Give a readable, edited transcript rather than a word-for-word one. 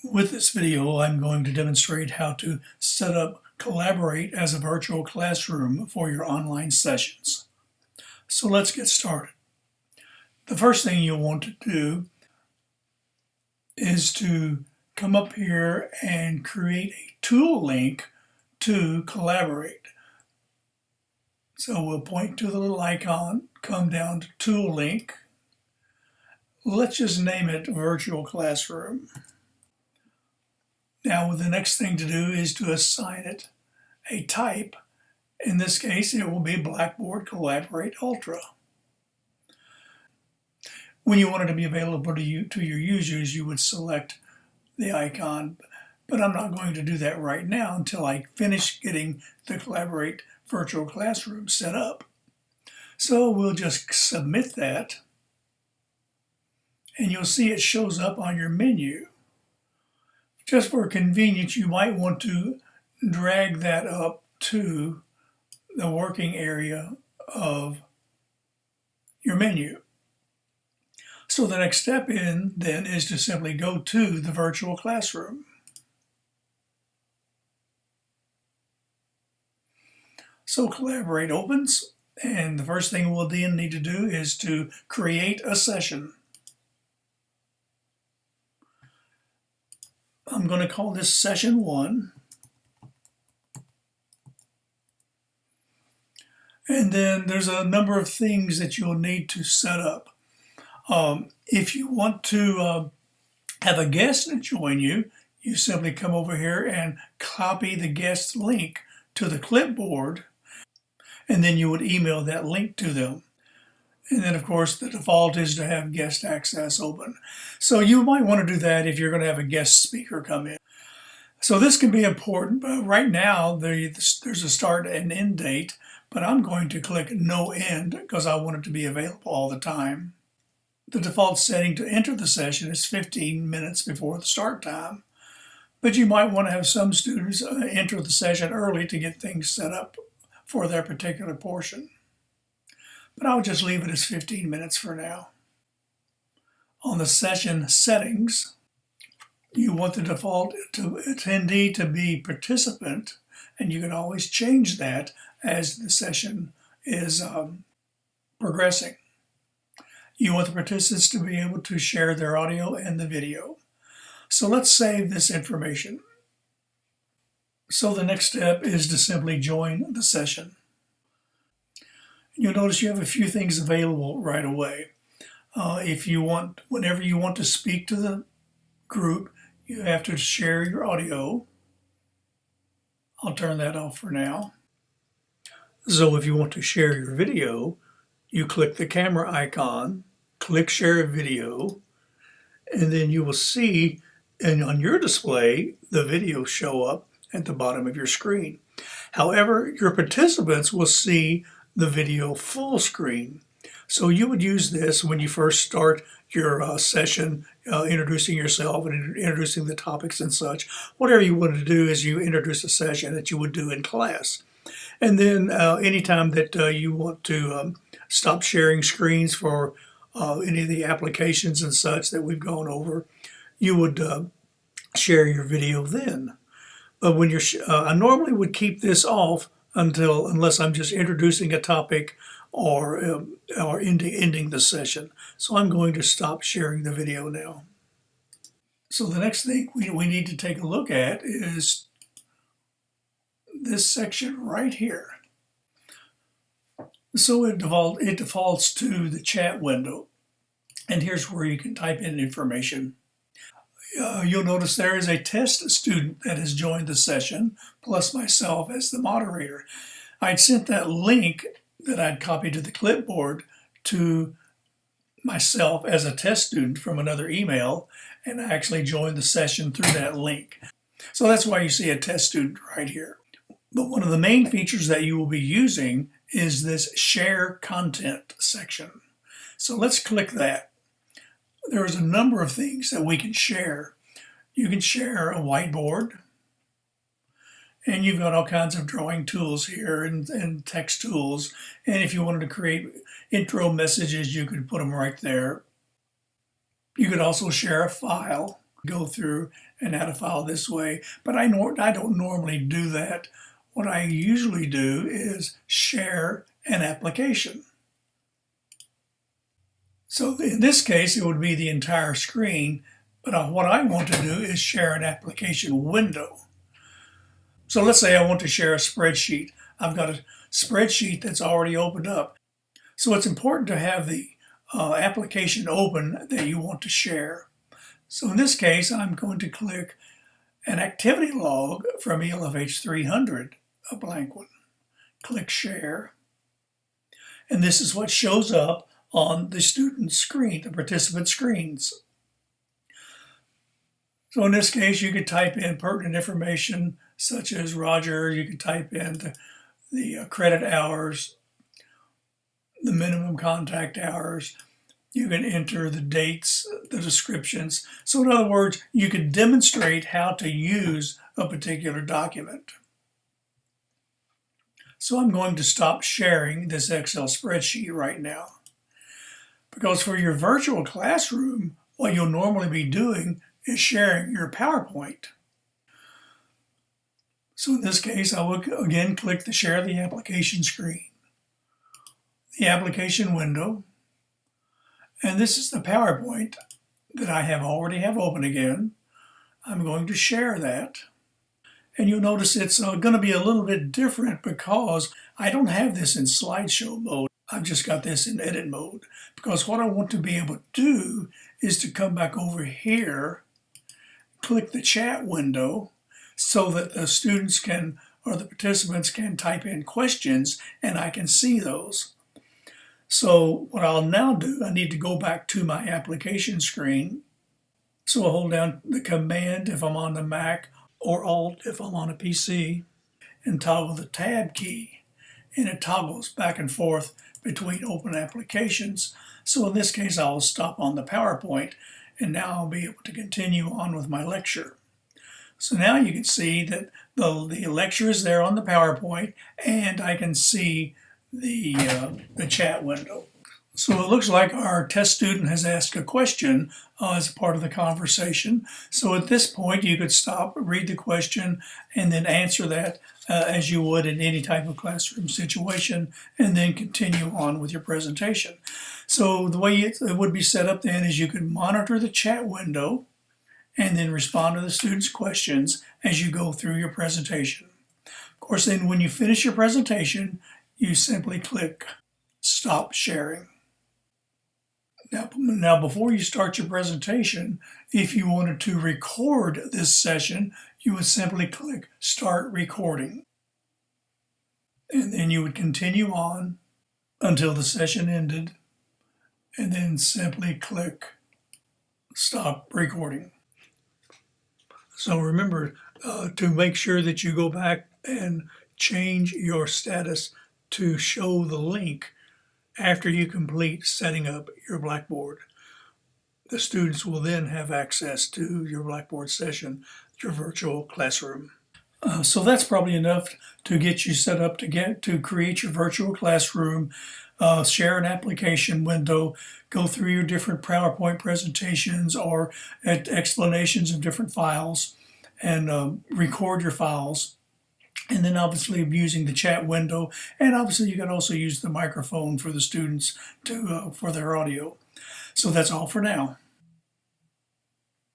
With this video, I'm going to demonstrate how to set up Colloborate as a virtual classroom for your online sessions. So let's get started. The first thing you'll want to do is to come up here and create a tool link to Colloborate. So we'll point to the little icon, come down to Tool Link. Let's just name it Virtual Classroom. Now the next thing to do is to assign it a type. In this case, it will be Blackboard Colloborate Ultra. When you want it to be available to your users, you would select the icon, but I'm not going to do that right now until I finish getting the Colloborate Virtual Classroom set up. So we'll just submit that, and you'll see it shows up on your menu. Just for convenience, you might want to drag that up to the working area of your menu. So the next step then is to simply go to the virtual classroom. So Colloborate opens, and the first thing we'll then need to do is to create a session. I'm going to call this session 1. And then there's a number of things that you'll need to set up. If you want to have a guest join you, you simply come over here and copy the guest link to the clipboard, and then you would email that link to them. And then, of course, the default is to have guest access open. So you might want to do that if you're going to have a guest speaker come in. So this can be important, but right now there's a start and end date, but I'm going to click no end because I want it to be available all the time. The default setting to enter the session is 15 minutes before the start time, but you might want to have some students enter the session early to get things set up for their particular portion. But I'll just leave it as 15 minutes for now. On the session settings, you want the default attendee to be participant, and you can always change that as the session is progressing. You want the participants to be able to share their audio and the video. So let's save this information. So the next step is to simply join the session. You'll notice you have a few things available right away. Whenever you want to speak to the group, you have to share your audio. I'll turn that off for now. So if you want to share your video, you click the camera icon, click Share Video, and then you will see on your display the video show up at the bottom of your screen. However, your participants will see the video full screen. So you would use this when you first start your session, introducing yourself and introducing the topics and such. Whatever you want to do is you introduce a session that you would do in class. And then anytime that you want to stop sharing screens for any of the applications and such that we've gone over, you would share your video then. But when I normally would keep this off unless I'm just introducing a topic or ending the session. So I'm going to stop sharing the video now. So the next thing we need to take a look at is this section right here. So it defaults to the chat window, and here's where you can type in information. You'll notice there is a test student that has joined the session, plus myself as the moderator. I'd sent that link that I'd copied to the clipboard to myself as a test student from another email, and I actually joined the session through that link. So that's why you see a test student right here. But one of the main features that you will be using is this Share Content section. So let's click that. There's a number of things that we can share. You can share a whiteboard, and you've got all kinds of drawing tools here and text tools. And if you wanted to create intro messages, you could put them right there. You could also share a file. go through and add a file this way, but I don't normally do that. What I usually do is share an application. So in this case, it would be the entire screen, but what I want to do is share an application window. So let's say I want to share a spreadsheet. I've got a spreadsheet that's already opened up. So it's important to have the application open that you want to share. So in this case, I'm going to click an activity log from ELFH 300, a blank one. Click Share. And this is what shows up on the student screen, the participant screens. So in this case, you could type in pertinent information such as Roger. You could type in the credit hours, the minimum contact hours. You can enter the dates, the descriptions. So in other words, you could demonstrate how to use a particular document. So I'm going to stop sharing this Excel spreadsheet right now. Because for your virtual classroom, what you'll normally be doing is sharing your PowerPoint. So in this case, I will again click the Share the Application screen, the application window, and this is the PowerPoint that I already have open again. I'm going to share that. And you'll notice it's going to be a little bit different because I don't have this in slideshow mode. I've just got this in edit mode. Because what I want to be able to do is to come back over here, click the chat window so that the students can, or the participants can type in questions and I can see those. So what I'll now do, I need to go back to my application screen. So I'll hold down the Command if I'm on the Mac or Alt if I'm on a PC and toggle the Tab key. And it toggles back and forth between open applications. So in this case, I'll stop on the PowerPoint and now I'll be able to continue on with my lecture. So now you can see that the lecture is there on the PowerPoint and I can see the chat window. So it looks like our test student has asked a question as a part of the conversation. So at this point, you could stop, read the question, and then answer that as you would in any type of classroom situation, and then continue on with your presentation. So the way it would be set up then is you could monitor the chat window and then respond to the students' questions as you go through your presentation. Of course, then when you finish your presentation, you simply click Stop Sharing. Now, before you start your presentation, if you wanted to record this session, you would simply click Start Recording. And then you would continue on until the session ended, and then simply click Stop Recording. So remember to make sure that you go back and change your status to show the link after you complete setting up your Blackboard. The students will then have access to your Blackboard session, your virtual classroom. So that's probably enough to get you set up to create your virtual classroom, share an application window, go through your different PowerPoint presentations or explanations of different files, and record your files. And then obviously using the chat window, and obviously you can also use the microphone for the students for their audio. So that's all for now.